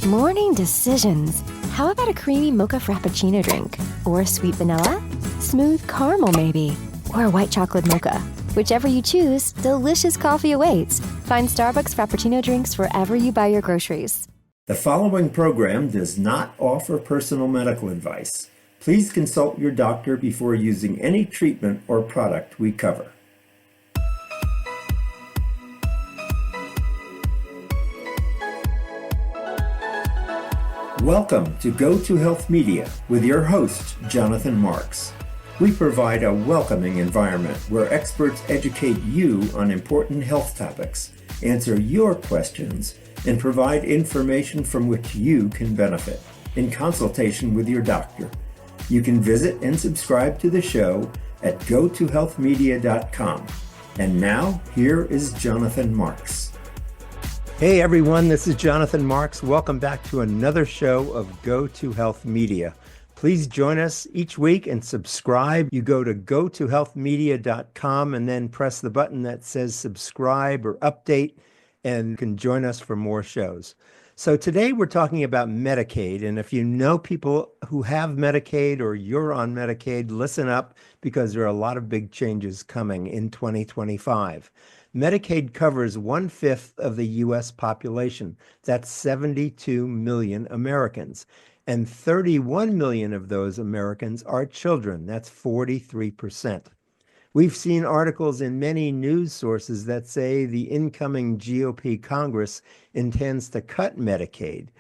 Morning decisions. How about a creamy mocha frappuccino drink? Or sweet vanilla? Smooth caramel maybe? Or a white chocolate mocha? Whichever you choose, delicious coffee awaits. Find Starbucks Frappuccino drinks wherever you buy your groceries. The following program does not offer personal medical advice. Please consult your doctor before using any treatment or product we cover. Welcome to Go to Health Media with your host, Jonathan Marks. We provide a welcoming environment where experts educate you on important health topics, answer your questions, and provide information from which you can benefit in consultation with your doctor. You can visit and subscribe to the show at gotohealthmedia.com. And now, here is Jonathan Marks. Hey everyone, this is Jonathan Marks. Welcome back to another show of Go to Health Media. Please join us each week and subscribe. You go to gotohealthmedia.com and then press the button that says subscribe or update and can join us for more shows. So today we're talking about Medicaid, and if you know people who have Medicaid or you're on Medicaid, listen up because there are a lot of big changes coming in 2025. Medicaid covers 1/5 of the U.S. population. That's 72 million Americans. And 31 million of those Americans are children. That's 43%. We've seen articles in many news sources that say the incoming GOP Congress intends to cut Medicaid.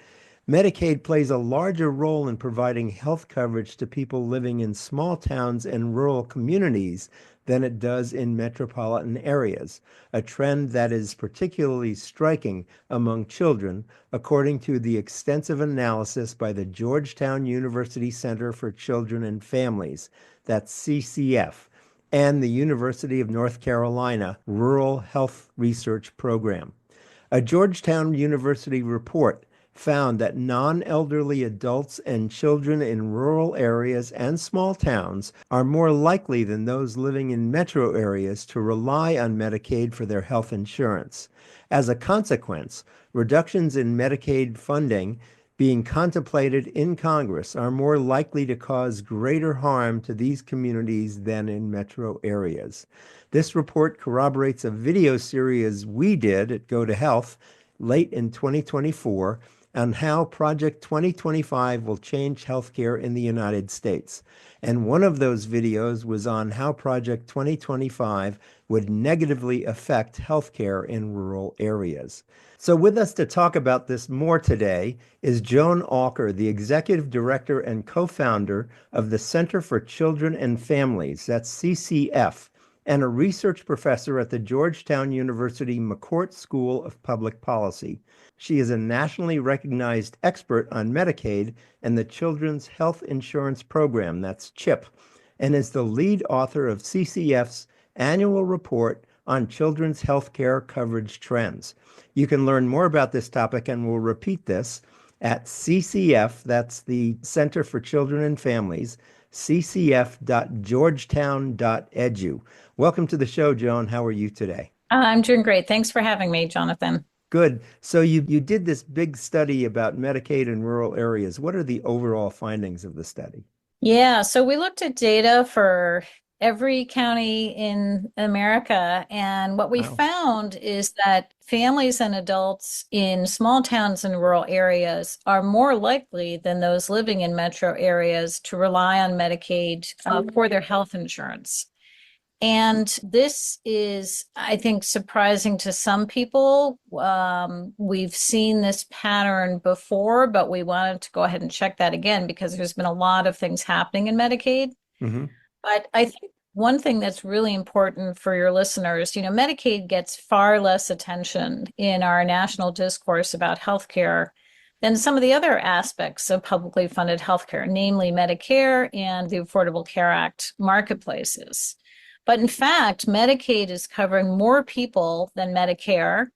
Medicaid plays a larger role in providing health coverage to people living in small towns and rural communities than it does in metropolitan areas, a trend that is particularly striking among children, according to the extensive analysis by the Georgetown University Center for Children and Families, that's CCF, and the University of North Carolina Rural Health Research Program. A Georgetown University report found that non-elderly adults and children in rural areas and small towns are more likely than those living in metro areas to rely on Medicaid for their health insurance. As a consequence, reductions in Medicaid funding being contemplated in Congress are more likely to cause greater harm to these communities than in metro areas. This report corroborates a video series we did at Go to Health late in 2024 on how Project 2025 will change healthcare in the United States. And one of those videos was on how Project 2025 would negatively affect healthcare in rural areas. So with us to talk about this more today is Joan Alker, the Executive Director and Co-founder of the Center for Children and Families, that's CCF, and a research professor at the Georgetown University McCourt School of Public Policy. She is a nationally recognized expert on Medicaid and the Children's Health Insurance Program, that's CHIP, and is the lead author of CCF's annual report on children's health care coverage trends. You can learn more about this topic, and we'll repeat this, at CCF, that's the Center for Children and Families, ccf.georgetown.edu. Welcome to the show, Joan. How are you today? I'm doing great. Thanks for having me, Jonathan. Good. So you did this big study about Medicaid in rural areas. What are the overall findings of the study? Yeah, so we looked at data for every county in America, and what we found is that families and adults in small towns and rural areas are more likely than those living in metro areas to rely on Medicaid for their health insurance. And this is, I think, surprising to some people. We've seen this pattern before, but we wanted to go ahead and check that again because there's been a lot of things happening in Medicaid. Mm-hmm. But I think one thing that's really important for your listeners, Medicaid gets far less attention in our national discourse about healthcare than some of the other aspects of publicly funded healthcare, namely Medicare and the Affordable Care Act marketplaces. But in fact, Medicaid is covering more people than Medicare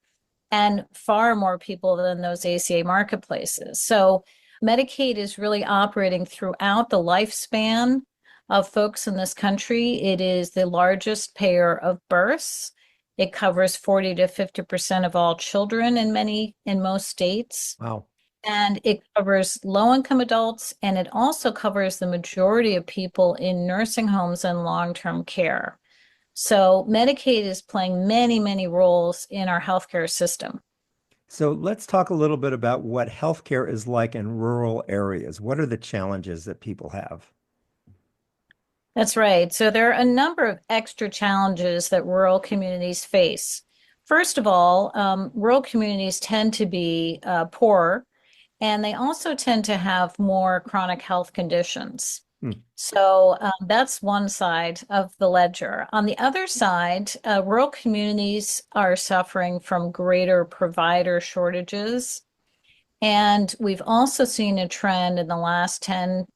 and far more people than those ACA marketplaces. So Medicaid is really operating throughout the lifespan of folks in this country. It is the largest payer of births. It covers 40 to 50% of all children in most states. Wow. And it covers low-income adults, and it also covers the majority of people in nursing homes and long-term care. So Medicaid is playing many, many roles in our healthcare system. So let's talk a little bit about what healthcare is like in rural areas. What are the challenges that people have? That's right. So there are a number of extra challenges that rural communities face. First of all, rural communities tend to be poorer, and they also tend to have more chronic health conditions. Hmm. So that's one side of the ledger. On the other side, rural communities are suffering from greater provider shortages. And we've also seen a trend in the last 10,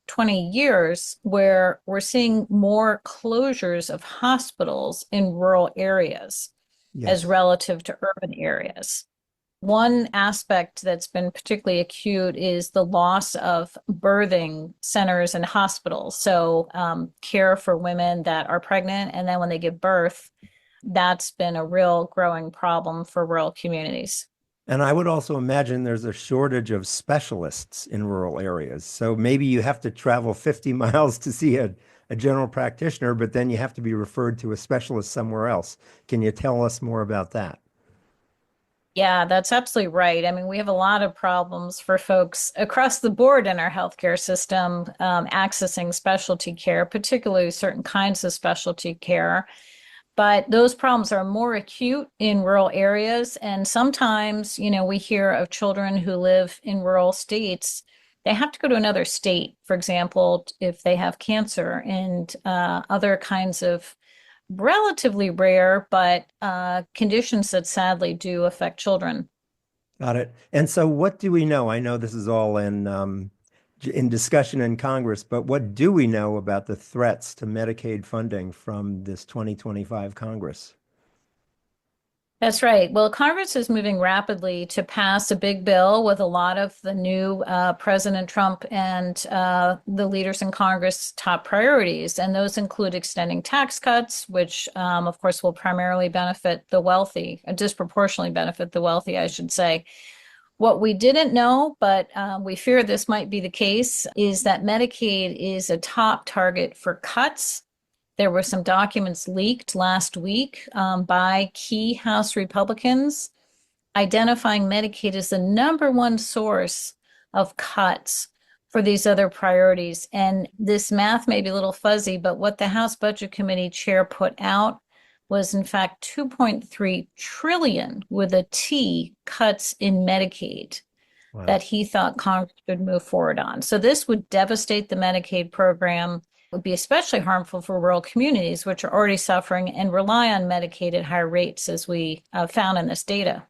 20 years where we're seeing more closures of hospitals in rural areas as Yes. relative to urban areas. One aspect that's been particularly acute is the loss of birthing centers and hospitals. So, care for women that are pregnant and then when they give birth, that's been a real growing problem for rural communities. And I would also imagine there's a shortage of specialists in rural areas. So maybe you have to travel 50 miles to see a general practitioner, but then you have to be referred to a specialist somewhere else. Can you tell us more about that? Yeah, that's absolutely right. I mean, we have a lot of problems for folks across the board in our healthcare system accessing specialty care, particularly certain kinds of specialty care. But those problems are more acute in rural areas. And sometimes, we hear of children who live in rural states. They have to go to another state, for example, if they have cancer and other kinds of relatively rare, but conditions that sadly do affect children. Got it. And so what do we know? I know this is all in discussion in Congress, but what do we know about the threats to Medicaid funding from this 2025 Congress? That's right. Well, Congress is moving rapidly to pass a big bill with a lot of the new President Trump and the leaders in Congress' top priorities. And those include extending tax cuts, which, of course, will primarily benefit the wealthy, disproportionately benefit the wealthy, I should say. What we didn't know, but we fear this might be the case, is that Medicaid is a top target for cuts. There were some documents leaked last week by key House Republicans identifying Medicaid as the number one source of cuts for these other priorities. And this math may be a little fuzzy, but what the House Budget Committee chair put out was in fact 2.3 trillion with a T cuts in Medicaid Wow. that he thought Congress should move forward on. So this would devastate the Medicaid program, would be especially harmful for rural communities, which are already suffering and rely on Medicaid at higher rates, as we found in this data.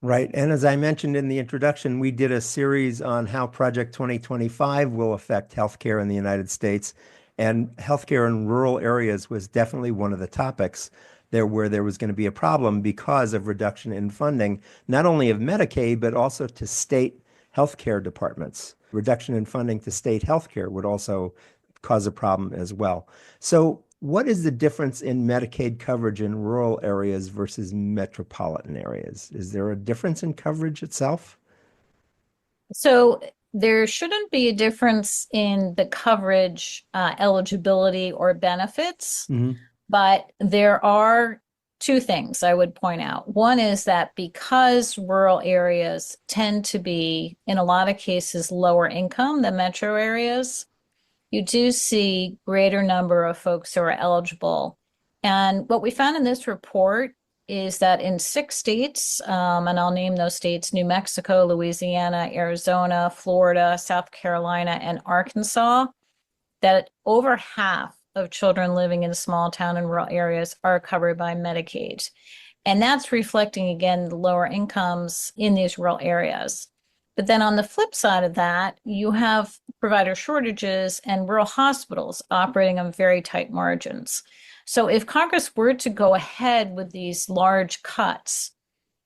Right. And as I mentioned in the introduction, we did a series on how Project 2025 will affect healthcare in the United States. And healthcare in rural areas was definitely one of the topics there where there was going to be a problem because of reduction in funding, not only of Medicaid, but also to state healthcare departments. Reduction in funding to state healthcare would also cause a problem as well. So what is the difference in Medicaid coverage in rural areas versus metropolitan areas? Is there a difference in coverage itself? So there shouldn't be a difference in the coverage, eligibility, or benefits, Hmm. but there are two things I would point out. One is that because rural areas tend to be, in a lot of cases, lower income than metro areas, you do see greater number of folks who are eligible. And what we found in this report is that in 6 states, and I'll name those states, New Mexico, Louisiana, Arizona, Florida, South Carolina, and Arkansas, that over half of children living in small town and rural areas are covered by Medicaid. And that's reflecting, again, the lower incomes in these rural areas. But then on the flip side of that, you have provider shortages and rural hospitals operating on very tight margins. So if Congress were to go ahead with these large cuts,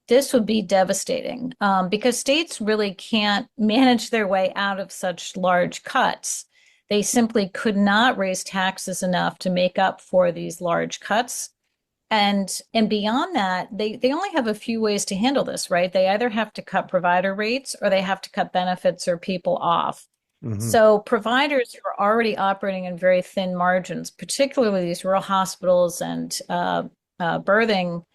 this would be devastating because states really can't manage their way out of such large cuts. They simply could not raise taxes enough to make up for these large cuts. And beyond that, they only have a few ways to handle this, right? They either have to cut provider rates or they have to cut benefits or people off. Hmm. So providers who are already operating in very thin margins, particularly these rural hospitals and birthing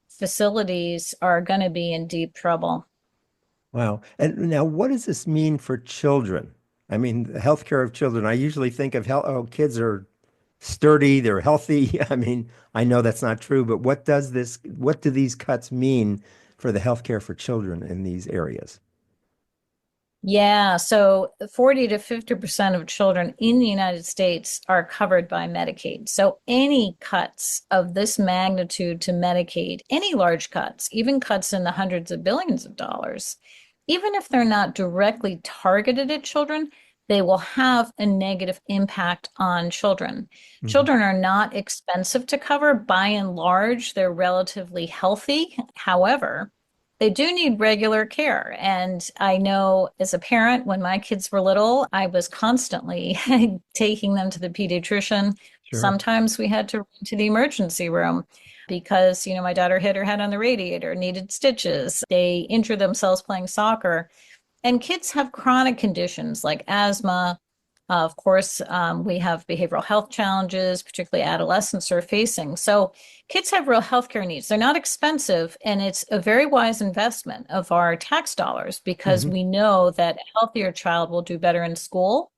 facilities, are going to be in deep trouble. Wow. And now, what does this mean for children? I mean, the healthcare of children. I usually think of health, oh, kids are sturdy, they're healthy. I mean, I know that's not true, but what do these cuts mean for the healthcare for children in these areas? Yeah, so 40 to 50% of children in the United States are covered by Medicaid. So any cuts of this magnitude to Medicaid, any large cuts, even cuts in the hundreds of billions of dollars, even if they're not directly targeted at children, they will have a negative impact on children. Mhm. Children are not expensive to cover. By and large, they're relatively healthy. However, they do need regular care. And I know as a parent, when my kids were little, I was constantly taking them to the pediatrician. Sure. Sometimes we had to run to the emergency room because, my daughter hit her head on the radiator, needed stitches. They injured themselves playing soccer. And kids have chronic conditions like asthma. Of course, we have behavioral health challenges, particularly adolescents are facing. So kids have real healthcare needs. They're not expensive, and it's a very wise investment of our tax dollars because Hmm. we know that a healthier child will do better in school.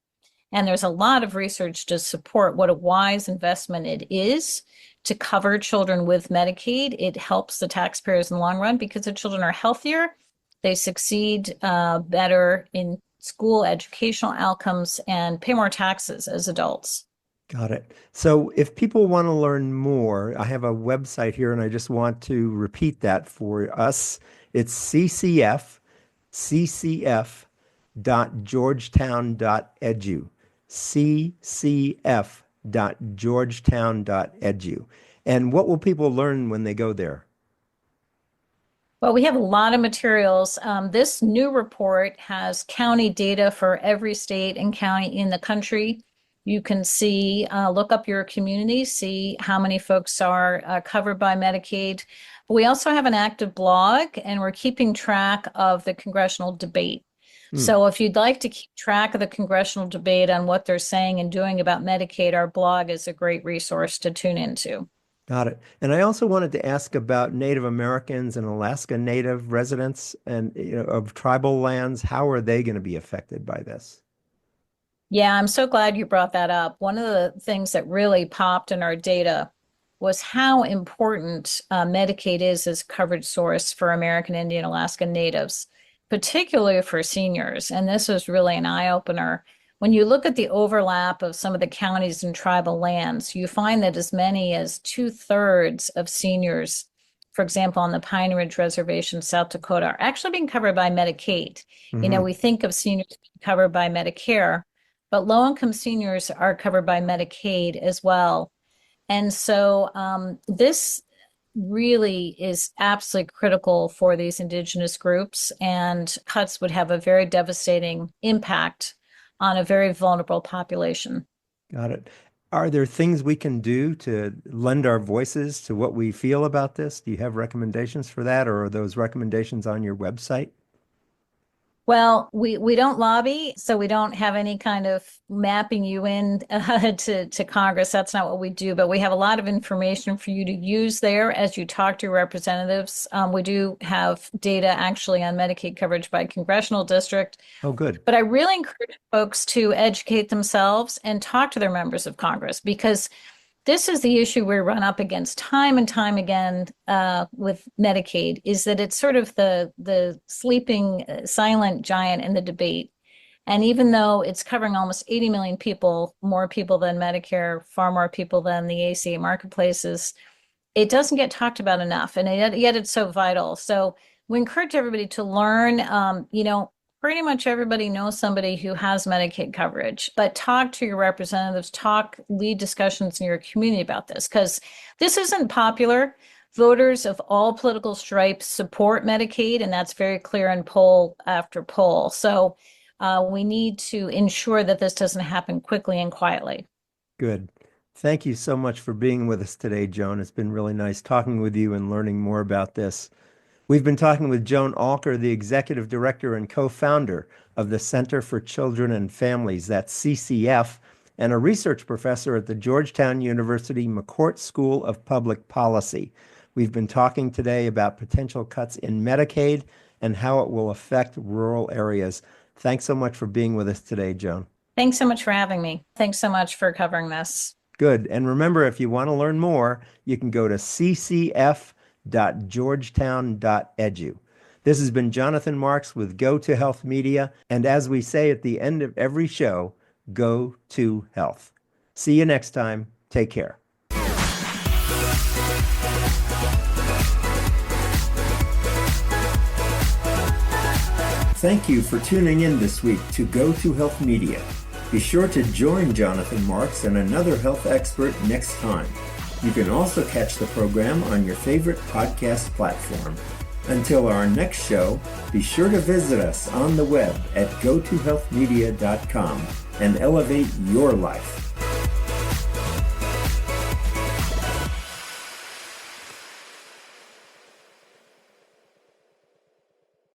And there's a lot of research to support what a wise investment it is to cover children with Medicaid. It helps the taxpayers in the long run because the children are healthier, they succeed better in school educational outcomes, and pay more taxes as adults. Got it. So if people want to learn more, I have a website here and I just want to repeat that for us. It's ccf.georgetown.edu. ccf.georgetown.edu. And what will people learn when they go there? Well, we have a lot of materials. This new report has county data for every state and county in the country. You can see, look up your community, see how many folks are covered by Medicaid. We also have an active blog, and we're keeping track of the congressional debate. Hmm. So if you'd like to keep track of the congressional debate on what they're saying and doing about Medicaid, our blog is a great resource to tune into. Got it. And I also wanted to ask about Native Americans and Alaska Native residents and of tribal lands. How are they going to be affected by this? Yeah, I'm so glad you brought that up. One of the things that really popped in our data was how important Medicaid is as coverage source for American Indian Alaska Natives, particularly for seniors. And this was really an eye-opener. When you look at the overlap of some of the counties and tribal lands, you find that as many as two-thirds of seniors, for example, on the Pine Ridge Reservation, South Dakota, are actually being covered by Medicaid. Hmm. We think of seniors being covered by Medicare, but low-income seniors are covered by Medicaid as well. And so this really is absolutely critical for these indigenous groups, and cuts would have a very devastating impact on a very vulnerable population. Got it. Are there things we can do to lend our voices to what we feel about this? Do you have recommendations for that, or are those recommendations on your website? Well, we don't lobby, so we don't have any kind of mapping you in to Congress. That's not what we do, but we have a lot of information for you to use there as you talk to your representatives. We do have data actually on Medicaid coverage by congressional district, Oh, good. but I really encourage folks to educate themselves and talk to their members of Congress because this is the issue we run up against time and time again with Medicaid is that it's sort of the sleeping silent giant in the debate. And even though it's covering almost 80 million people, more people than Medicare, far more people than the ACA marketplaces, it doesn't get talked about enough. And yet it's so vital. So we encourage everybody to learn. Pretty much everybody knows somebody who has Medicaid coverage, but talk to your representatives, lead discussions in your community about this because this isn't popular. Voters of all political stripes support Medicaid, and that's very clear in poll after poll. So we need to ensure that this doesn't happen quickly and quietly. Good. Thank you so much for being with us today, Joan. It's been really nice talking with you and learning more about this. We've been talking with Joan Alker, the Executive Director and co-founder of the Center for Children and Families, that's CCF, and a research professor at the Georgetown University McCourt School of Public Policy. We've been talking today about potential cuts in Medicaid and how it will affect rural areas. Thanks so much for being with us today, Joan. Thanks so much for having me. Thanks so much for covering this. Good. And remember, if you want to learn more, you can go to ccf.georgetown.edu. This has been Jonathan Marks with Go to Health Media. And as we say at the end of every show, go to health. See you next time. Take care. Thank you for tuning in this week to Go to Health Media. Be sure to join Jonathan Marks and another health expert next time. You can also catch the program on your favorite podcast platform. Until our next show, be sure to visit us on the web at gotohealthmedia.com and elevate your life.